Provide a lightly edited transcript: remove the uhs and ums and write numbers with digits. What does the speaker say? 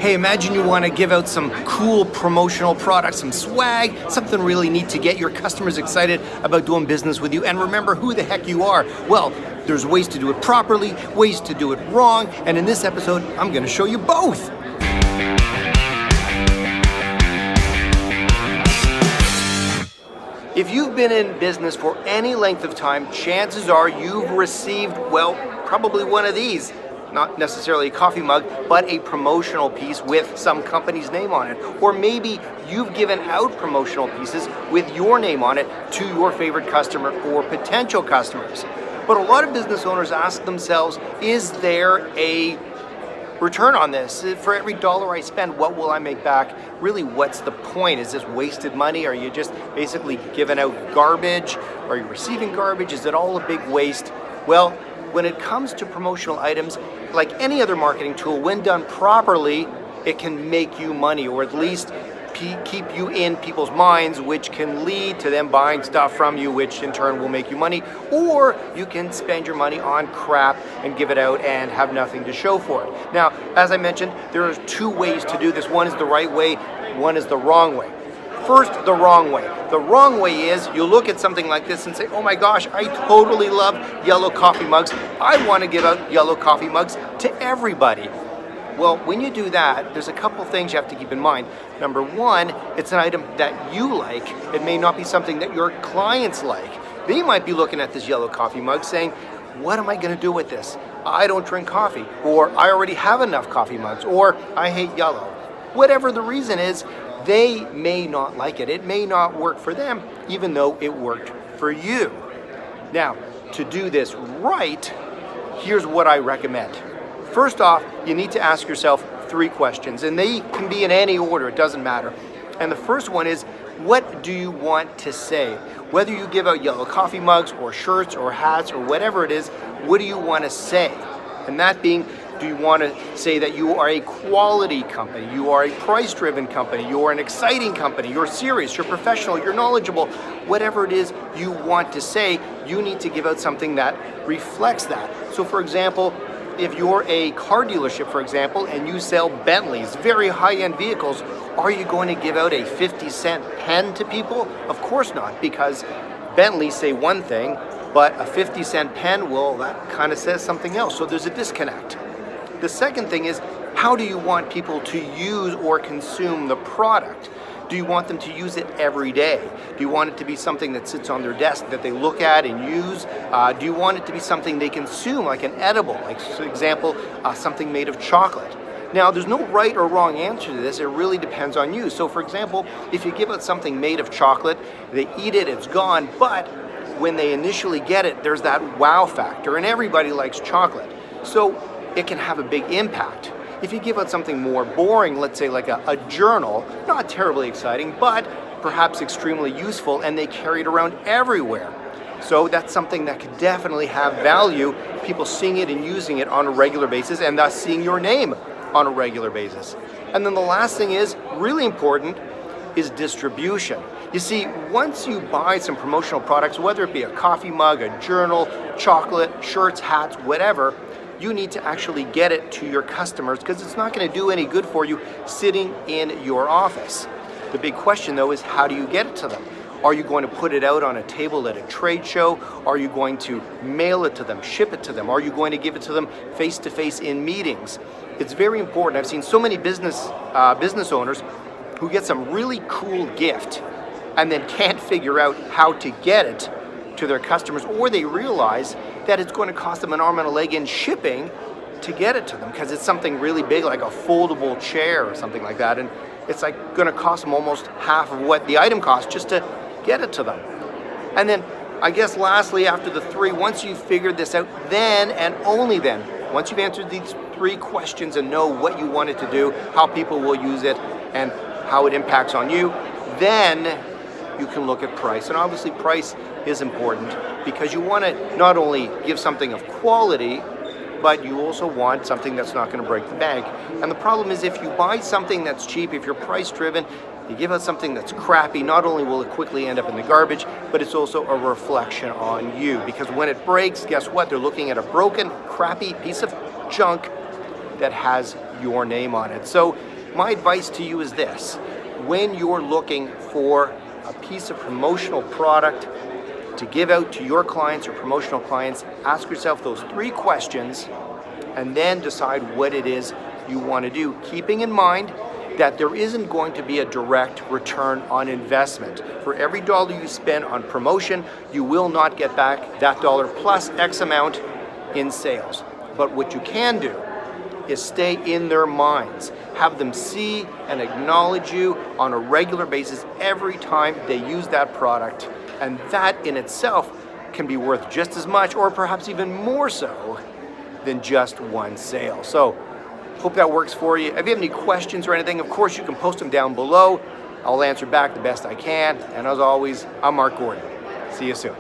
Hey, imagine you want to give out some cool promotional products, some swag, something really neat to get your customers excited about doing business with you and remember who the heck you are. Well, there's ways to do it properly, ways to do it wrong, and in this episode, I'm going to show you both. If you've been in business for any length of time, chances are you've received, well, probably one of these. Not necessarily a coffee mug, but a promotional piece with some company's name on it. Or maybe you've given out promotional pieces with your name on it to your favorite customer or potential customers. But a lot of business owners ask themselves, is there a return on this? For every dollar I spend, what will I make back? Really, what's the point? Is this wasted money? Are you just basically giving out garbage? Are you receiving garbage? Is it all a big waste? Well, when it comes to promotional items, like any other marketing tool, when done properly, it can make you money, or at least keep you in people's minds, which can lead to them buying stuff from you, which in turn will make you money. Or you can spend your money on crap and give it out and have nothing to show for it. Now, as I mentioned, there are two ways to do this. One is the right way, one is the wrong way. First, the wrong way. The wrong way is you look at something like this and say, oh my gosh, I totally love yellow coffee mugs. I want to give out yellow coffee mugs to everybody. Well, when you do that, there's a couple things you have to keep in mind. Number one, it's an item that you like. It may not be something that your clients like. They might be looking at this yellow coffee mug saying, what am I going to do with this? I don't drink coffee, or I already have enough coffee mugs, or I hate yellow. Whatever the reason is, they may not like it. It may not work for them, even though it worked for you. Now, to do this right, here's what I recommend. First off, you need to ask yourself 3 questions, and they can be in any order, it doesn't matter. And the first one is, what do you want to say? Whether you give out yellow coffee mugs or shirts or hats or whatever it is, what do you want to say? And that being, do you want to say that you are a quality company, you are a price-driven company, you are an exciting company, you're serious, you're professional, you're knowledgeable, whatever it is you want to say, you need to give out something that reflects that. So for example, if you're a car dealership, for example, and you sell Bentleys, very high-end vehicles, are you going to give out a 50-cent pen to people? Of course not, because Bentleys say one thing, but a 50-cent pen, well, that kind of says something else. So there's a disconnect. The second thing is, how do you want people to use or consume the product? Do you want them to use it every day? Do you want it to be something that sits on their desk that they look at and use? Do you want it to be something they consume, like an edible, like for example, something made of chocolate? Now, there's no right or wrong answer to this. It really depends on you. So for example, if you give out something made of chocolate, they eat it, it's gone, but when they initially get it, there's that wow factor, and everybody likes chocolate. So it can have a big impact. If you give out something more boring, let's say like a journal, not terribly exciting, but perhaps extremely useful, and they carry it around everywhere. So that's something that could definitely have value, people seeing it and using it on a regular basis, and thus seeing your name on a regular basis. And then the last thing is, really important, is distribution. You see, once you buy some promotional products, whether it be a coffee mug, a journal, chocolate, shirts, hats, whatever, you need to actually get it to your customers, because it's not going to do any good for you sitting in your office. The big question though is, how do you get it to them? Are you going to put it out on a table at a trade show? Are you going to mail it to them, ship it to them? Are you going to give it to them face-to-face in meetings? It's very important. I've seen so many business owners who get some really cool gift and then can't figure out how to get it to their customers, or they realize that it's going to cost them an arm and a leg in shipping to get it to them, because it's something really big like a foldable chair or something like that, and it's like going to cost them almost half of what the item costs just to get it to them. And then I guess lastly, after the 3, once you've figured this out, then and only then, once you've answered these 3 questions and know what you want it to do, how people will use it, and how it impacts on you, then you can look at price. And obviously price is important, because you want to not only give something of quality, but you also want something that's not going to break the bank. And the problem is, if you buy something that's cheap, if you're price driven, you give out something that's crappy, not only will it quickly end up in the garbage, but it's also a reflection on you. Because when it breaks, guess what? They're looking at a broken, crappy piece of junk that has your name on it. So my advice to you is this: when you're looking for a piece of promotional product to give out to your clients or promotional clients, ask yourself those 3 questions and then decide what it is you want to do, keeping in mind that there isn't going to be a direct return on investment. For every dollar you spend on promotion, you will not get back that dollar plus X amount in sales. But what you can do is stay in their minds, have them see and acknowledge you on a regular basis every time they use that product, and that in itself can be worth just as much or perhaps even more so than just one sale. So hope that works for you. If you have any questions or anything, of course you can post them down below. I'll answer back the best I can. And as always, I'm Mark Gordon. See you soon.